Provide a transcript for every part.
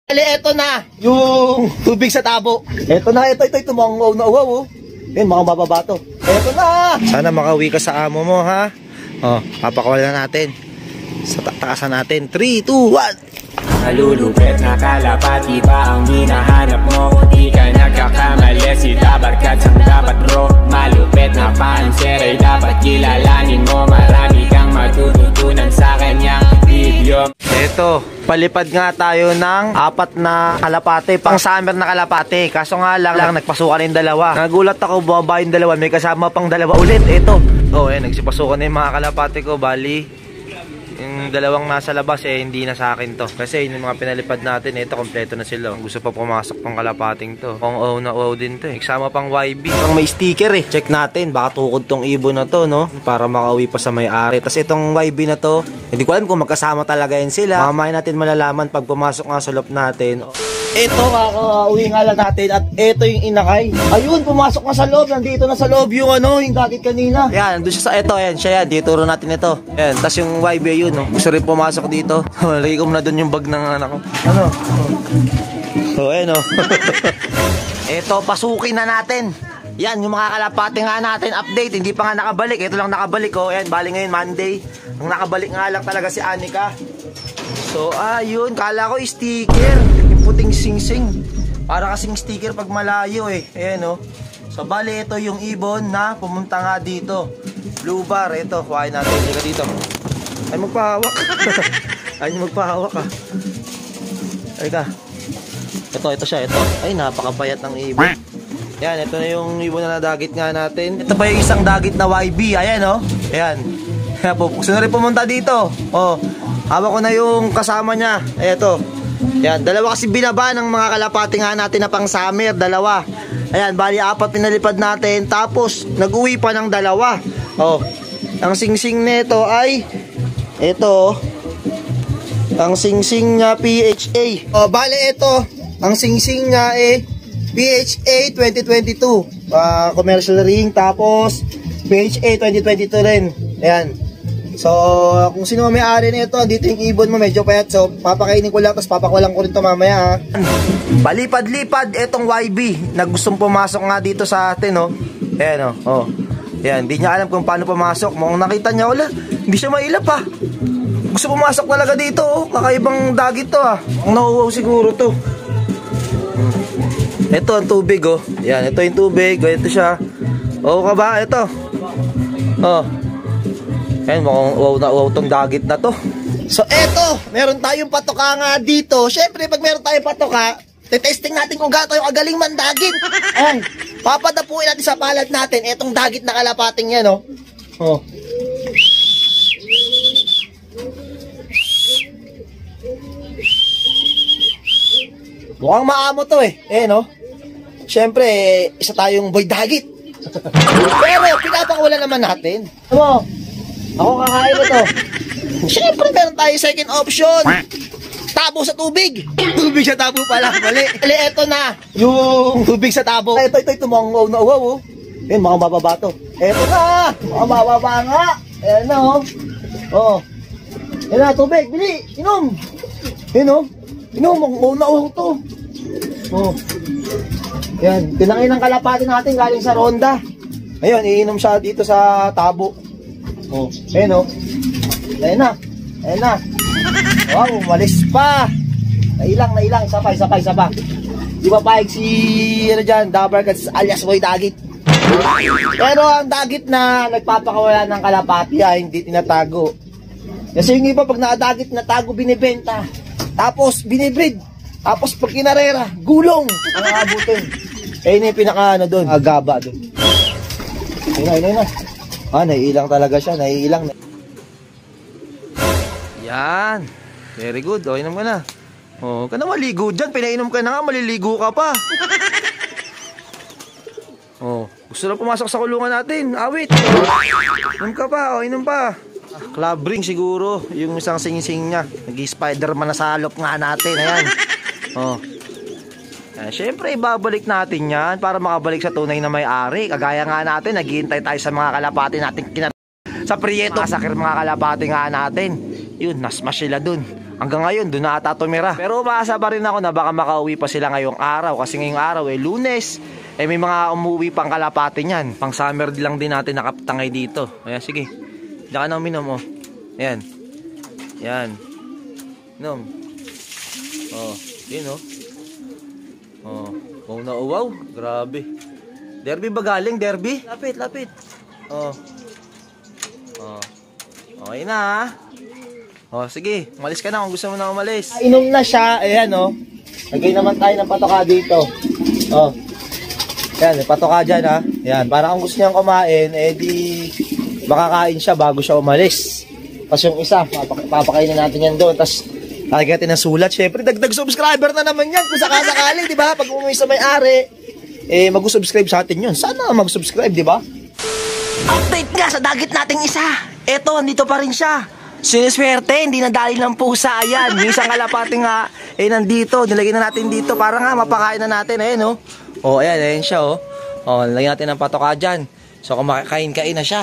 Eto na, yung tubig sa tabo. Eto na, ito, mga uwaw, oh. Yan, mga bababa to. Eto na! Sana makauwi ka sa amo mo, ha? Oh, papakawalan natin. Sa taasan natin. 3, 2, 1. Malulupet na kalapati ba ang hinahanap mo? Di ka nagkakamali, si Dabarkat ang dapat bro. Malupet na panser ay dapat kilalanin mo. Marami kang matututunan sa kanyang video. Eto, palipad nga tayo ng 4 na kalapate, pang summer na kalapate. Kaso nga lang nagpasukan yung dalawa. Nagulat ako, bumaba yung dalawa, may kasama pang dalawa ulit. Eto, oh, nagsipasukan na yung mga kalapate ko. Bali, yung dalawang nasa labas hindi na sa akin to. Kasi yung mga pinalipad natin, ito kompleto na sila. Gusto pa pumasok pang kalapating to. Kung na din to. Eksama pang YB. Pang may sticker Check natin, baka tukod tong ibon na to, no? Para makauwi pa sa may-ari. Tapos itong YB na to, hindi ko alam kung magkasama talaga yan sila. Mamaya natin malalaman pag pumasok nga sa loob natin. Ito, kakauwi nga lang natin. At ito yung inakay. Ayun, pumasok na sa loob. Nandito na sa loob yung yung dagit kanina. Yan, nandun siya sa ito. Ayan, siya yan. Dituro natin ito. Ayan, tas yung YB yun, no? Gusto rin pumasok dito. Lagi ko muna dun yung bag ng anak ko. Ano? So, ayan, no? Ito, pasukin na natin. Yan, yung mga kalapate nga natin. Update, hindi pa nga nakabalik. Ito lang nakabalik, oh. Ayan, bali ngayon, Monday. Ang nakabalik nga lang talaga si Anika. So, ayun. Kala ko sticker. Puting sing-sing. Para kasing sticker pag malayo Ayan So bali ito yung ibon na pumunta nga dito. Blue bar, ito. Kuhain natin. Liga dito. Ay magpahawak. Ay magpahawak ka. Ay ka. Ito siya. Ito. Ay napakapayat ng ibon. Yan, ito na yung ibon na nadagit nga natin. Ito pa yung isang dagit na YB. Ayan Ayan. Gusto na rin pumunta dito. Hawak ko na yung kasama niya. Ito. Yan, dalawa kasi binaba ng mga kalapati nga natin na pang summer, dalawa. Ayan, bali 4 pinalipad natin, tapos nag-uwi pa ng dalawa. Ang singsing nito ay ito. Ang singsing niya PHA. Bali ito, ang singsing niya PHA 2022. Commercial ring, tapos PHA 2022 rin. Ayan. So, kung sino may-ari nito, dito yung ibon mo, medyo payat. So, papakainin ko lang, tapos papakulang ko rin ito mamaya, ha. Palipad-lipad, etong YB, na gustong pumasok nga dito sa atin, Ayan, Ayan, hindi niya alam kung paano pumasok. Mukhang nakita niya, wala, hindi siya mailap, ha. Gusto pumasok talaga dito, Kakaibang dagit to, ha. Ang nauuwaw siguro to. Ito ang tubig, Ayan, ito yung tubig, ito siya. Ka ba? Ito. Ayan, mukhang uwaw tong dagit na to. So, eto, meron tayong patoka nga dito. Siyempre, pag meron tayong patoka, testing natin kung gato yung agaling mandagit. Ayan, papadapuin natin sa palad natin etong dagit na kalapating yan, Mukhang maamo to, Siyempre, isa tayong boy dagit. Pero, pinapakawalan naman natin. Ako kakain na to. Siyempre, meron tayo second option. Tabo sa tubig. Tubig sa tabo pala. Mali. Ito na, yung tubig sa tabo. Ito, mga uwaw. Yan, mga bababa to. Ito na, mga bababa nga. Ayan na, Yan na, tubig. Bili, inom. Yan, inom, mga uwaw to. Yan, tinangin ng kalapati natin galing sa ronda. Ayun, iinom siya dito sa tabo. Ayan Ayan na. Wow, umalis pa. Nailang. Isa pa. Di ba paig si Dabarkat alias Boy Dagit. Pero ang dagit na nagpapakawala ng kalapati hindi tinatago. Kasi yung iba pag nakadagit na tago binibenta. Tapos binibreed. Tapos pag kinarera, gulong ang abutin. Ayun yung pinaka doon. Agaba doon. Ayun na. Naiilang talaga siya. Naiilang. Yan. Very good. Inom ka na. Ka na maligo dyan. Pinainom ka na nga. Maliligo ka pa. Gusto na pumasok sa kulungan natin. Awit. Inom ka pa. Inom pa. Club ring siguro. Yung isang sing-sing niya. Nag-Spider-Man na salop nga natin. Ayan. Siyempre, ibabalik natin yan para makabalik sa tunay na may-ari. Kagaya nga natin, naghihintay tayo sa mga kalapati natin sa Prieto. Masakir mga kalapati nga natin. Yun, nasmash sila dun. Hanggang ngayon, doon na ata tumira. Pero umaasa pa rin ako na baka makauwi pa sila ngayong araw. Kasi ngayong araw, Lunes. May mga umuwi pang kalapati niyan. Pang summer lang din natin nakaptangay dito. Ayan, sige. Diyan ka na uminom, oh. Ayan. Yan. Inom. Oh, yun, oh. Oh, wow na wow. Grabe. Derby ba galing? Derby? Lapit. Oh. Oh. Okay na, ha? Oh, sige. Umalis ka na kung gusto mo na umalis. Inom na siya. Ayan, oh. Lagay naman tayo ng patoka dito. Oh. Ayan, may patoka dyan, ha. Ayan, para kung gusto niyang kumain, di makakain siya bago siya umalis. Tapos yung isa, papakainin natin yan doon. Tapos, lagyan natin ng sulat. Siyempre, dagdag subscriber na naman yan. Kung sakasakali, di ba? Pag umuwi sa may-ari, mag-subscribe sa atin yun. Sana mag-subscribe, di ba? Update nga sa dagit nating isa. Eto, andito pa rin siya. Siniswerte, hindi nadali ng pusa. Ayan, yung isang kalapati nga, nandito. Nilagyan na natin dito para nga mapakain na natin. Ayan, oh. Oh, ayan siya, oh. Oh, nilagyan natin ng patoka dyan. So, kung makakain-kain na siya.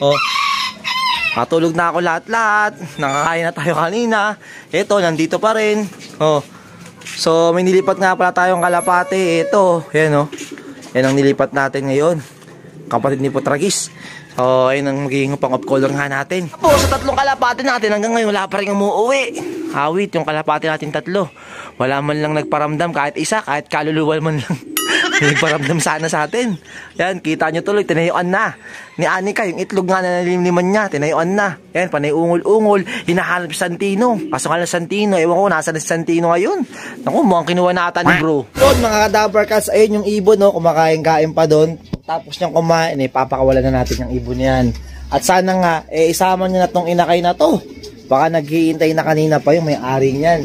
Oh. Matulog na ako lahat-lahat. Nakakain na tayo kanina. Ito, nandito pa rin. Oh. So, may nilipat nga pala tayong kalapati. Ito, ayan, oh. Yan ang nilipat natin ngayon. Kapatid ni Putragis. So, ayun ang magiging pang-off color nga natin. Po, sa tatlong kalapati natin, hanggang ngayon wala pa rin umuuwi. Awit, yung kalapati natin tatlo. Wala man lang nagparamdam kahit isa, kahit kaluluwal man lang. Nagparamdam sana sa atin. Yan, kita nyo tuloy, tinayuan na. Ni Anika, yung itlog nga na nalimliman niya, tinayuan na. Yan, panay ungol-ungol, hinahanap si Santino. Kaso nga lang Santino, ewan ko, nasa si Santino ngayon. Naku, mukhang kinuha na ata ni bro. Doon, mga kadabarkas, ayun yung ibon, no, kumakain-kain pa doon. Tapos niyang kumain, papakawalan na natin yung ibon yan. At sana nga, isama niya na tong inakay na to. Baka naghihintay na kanina pa yung may-ari niyan.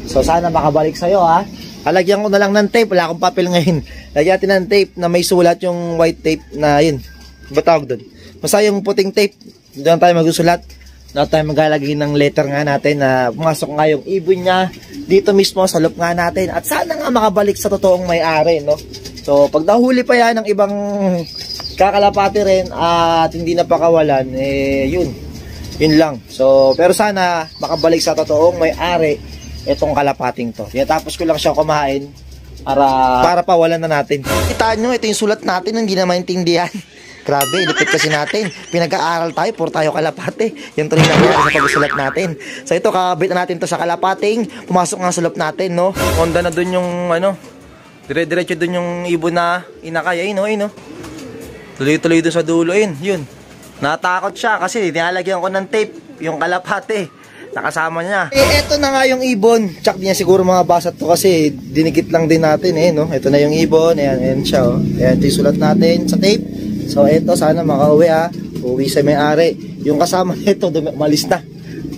So sana makabalik sa'yo, ha. Alagyan ko na lang ng tape, wala akong papel ngayon. Lagyan natin ng tape na may sulat, yung white tape na yun. Ba tawag doon? Basta yung puting tape, doon tayo magsusulat. Doon tayo maglalagay ng letter nga natin na pumasok nga yung ibon niya dito mismo sa loob nga natin. At sana nga makabalik sa totoong may-ari, no? So, pag nahuli pa yan ng ibang kakalapati rin at hindi na pakawalan, yun lang. So, pero sana makabalik sa totoong may-ari itong kalapating to. Yan, tapos ko lang siya kumain para pawalan na natin. Kita nyo, ito yung sulat natin, hindi na maintindihan. Grabe, ilipit kasi natin. Pinag-aaral tayo, puro tayo kalapate. Yung tuloy na sa pag-sulat natin. So ito, kakabit na natin to sa kalapating. Pumasok nga sa loob natin, no? Honda na dun yung, dire-diretso dun yung ibon na inakay. Ayun, no? Tuloy-tuloy dun sa dulo, yun. Natakot siya kasi nilalagyan ko ng tape yung kalapate. Nakasama niya. Eto na nga yung ibon. Tsak niya siguro mga basat to kasi dinikit lang din natin, no? Ito na yung ibon. Ayan siya, oh. Ayan, ito yung sulat natin sa tape. So, eto, sana makauwi, uwi sa may-ari. Yung kasama nito, umalis na.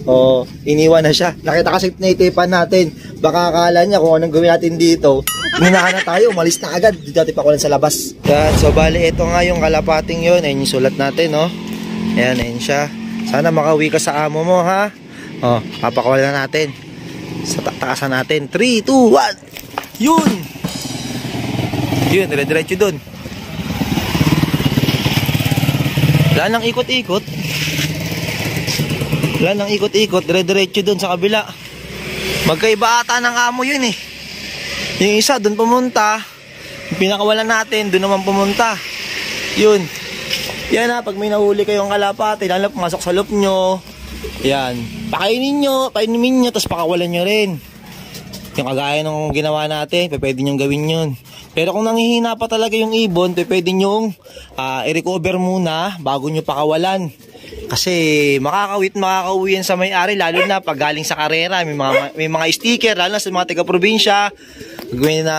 O, iniwan na siya. Nakita kasi tinitipan natin. Baka akala niya kung anong gawin natin dito. Minahan na tayo, umalis na agad. Dito natin pakulan sa labas. Yan, so bali, ito nga yung kalapating yun. Ayan yung sulat natin, no? Ayan siya. Sana makauwi ka sa amo mo, ha? O, papakawalan na natin. Sa takasan natin. 3, 2, 1. Yun! Yun, dire-diretso dun. Wala nang ikot-ikot. Wala nang ikot-ikot. Dire-diretso dun sa kabila. Magkaiba ata ng amo yun, Yung isa dun pumunta. Yung pinakawalan natin, dun naman pumunta. Yun. Yan, pag may nahuli kayong kalapati, lalo pumasok sa loob nyo. Yan. Pakainin nyo, painimin nyo, tapos pakawalan nyo rin. Yung kagaya ng ginawa natin, pwede nyo gawin yun. Pero kung nanghihina pa talaga yung ibon, pwede nyo i-recover muna bago nyo pakawalan. Kasi makakauwi yan sa may-ari, lalo na pag galing sa karera. May mga sticker, lalo na sa mga taga-probinsya. Gawin na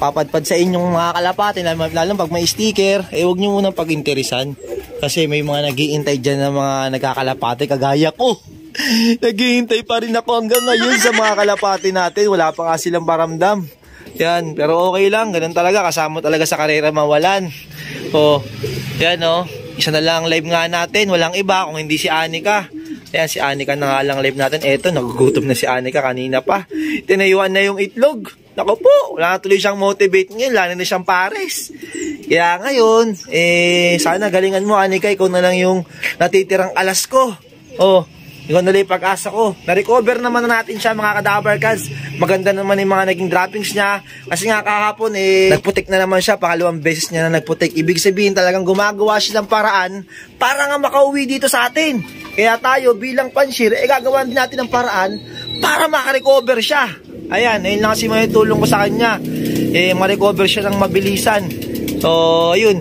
papadpad sa inyong mga kalapati, lalo pag may sticker, huwag nyo munang pag-interesan. Kasi may mga nag-iintay dyan na mga nagkakalapati, kagaya ko. Naghihintay pa rin ako hanggang ngayon sa mga kalapati natin. Wala pa nga silang paramdam. Yan, pero okay lang. Ganun talaga, kasama talaga sa karera mawalan. O, yan isa na lang live nga natin. Walang iba kung hindi si Anika. Ayan, si Anika na nga lang live natin. Eto, nagugutom na si Anika kanina pa. Tinayuan na yung itlog. Naku po, wala na tuloy siyang motivate ngayon. Wala na siyang pares. Kaya ngayon, sana galingan mo, Anika. Ikaw na lang yung natitirang alas ko. Ikaw na lang pag-asa ko. Na-recover naman na natin siya mga kadabar cats. Maganda naman yung mga naging droppings niya. Kasi nga kahapon nagputik na naman siya. Pangalawang beses niya na nagputik. Ibig sabihin talagang gumagawa siya ng paraan para nga makauwi dito sa atin. Kaya tayo bilang panshir, gagawa din natin ng paraan para makarecover siya. Ayan, ayun lang kasi may tulong ko sa kanya. Ma-recover siya ng mabilisan. So, ayun.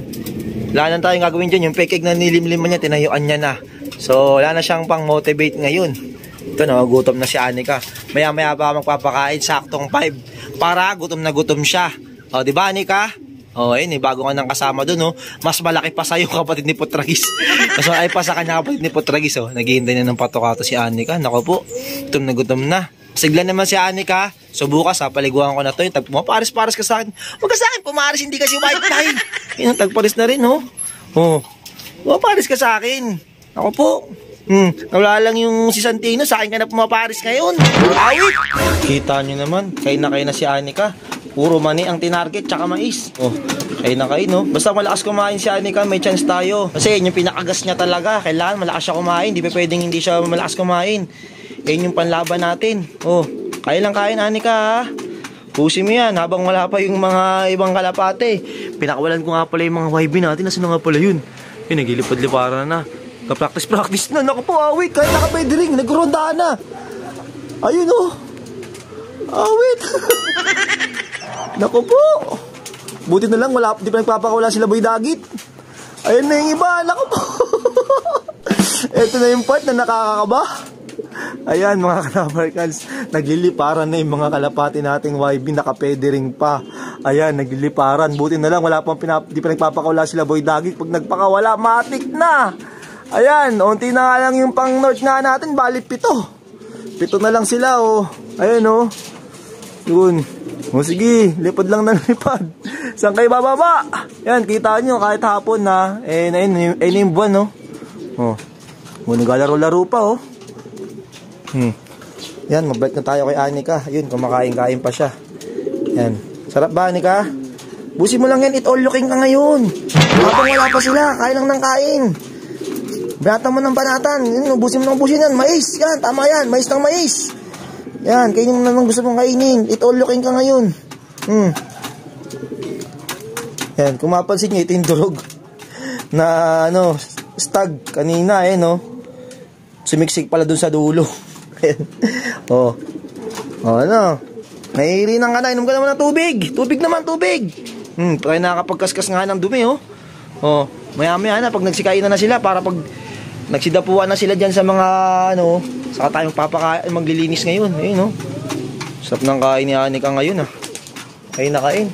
Wala na tayong gagawin dyan. Yung fake egg na nilimliman niya, tinayuan niya na. So, wala na siyang pang-motivate ngayon. Ito, nagugutom na si Anika. Maya-maya pa magpapakain, saktong 5. Para gutom na gutom siya. O, di ba, Anika? O, ayun, bago ka nang kasama dun, oh. Mas malaki pa sa'yo, kapatid ni Putragis. Mas malaki pa sa kanya, kapatid ni Putragis, oh. Naghihintay na ng patokato si Anika. Naku po, gutom na. Sigla naman si Anika. So, bukas, paliguan ko na to. Yung pumaparis-paris ka sa akin. Huwag ka sa akin, pumaris, hindi kasi white line. Yun, tagparis na rin, oh. Oh, pumaparis ka sa akin. Ako po. Wala lang yung si Santino, sa akin ka na pumaparis ngayon. Awit! Kita nyo naman, kain na si Anika. Puro mani ang tinarget, tsaka mais. Oh, kain na kain, no? Basta malakas kumain si Anika, may chance tayo. Kasi yun yung pinakagas niya talaga. Kailangan malakas siya kumain. Di pa pwedeng hindi siya malakas kumain. Yun yung panlaban natin. Oh, kain lang kain, Anika, ha? Pusin mo yan, habang wala pa yung mga ibang kalapate. Pinakawalan ko nga pala yung mga YB natin. Nasaan na nga pala yun? Yun, nagilipad-liparan na. Ka-practice na. Naku po, awit. Kahit nakapwede rin. Nagrondahan na. Ayun, oh. Awit. Naku po. Buti na lang, di pa nagpapakawala sila Boy Dagit. Ayun na yung iba. Naku po. Ito na yung part na nakakakaba. Ayan mga kalabarkals, nagliliparan na yung mga kalapati nating YB, nakapede ring pa. Ayan, nagliliparan. Buti na lang, di pa nagpapakawala sila Boy Dagit. Pag nagpakawala, matik na. Ayan, unti na nga lang yung pang north nga natin, bali 7. 7 na lang sila, oh. Ayan, oh. Yun. O sige, lipad lang ng lipad. Saan kayo bababa? Ayan, kita nyo, kahit hapon na, na yung buwan, no? Oh. Naglalaro-laro pa, oh. Yan, mabalik na tayo kay Anika. Yun, kumakain-kain pa siya. Yan. Sarap ba, Anika? Busin mo lang yan, it all looking ka ngayon. Habang wala pa sila, kain lang ng kain. Banatan mo ng banatan. Yun, busin mo ng busin yan. Mais, yan, tama yan. Mais ng mais. Yan, kainin mo naman gusto mong kainin. It all looking ka ngayon. Yan, kung mapansin nyo, ito yung durog na, stag kanina, no? Sumiksik pala dun sa dulo. Oh. Oh, ano? Nahihirinan ka na, inom ka naman ng tubig. Tubig naman, tubig. Kaya nakakapagkaskas nga ng dumi, oh. Oh, maya-maya na, pag nagsikain na sila, para pag nagsidapuan na sila dyan sa mga, saka tayong papakain, maglilinis ngayon. Ayun, Sarap ng kain ni Anika ngayon, Kain na kain.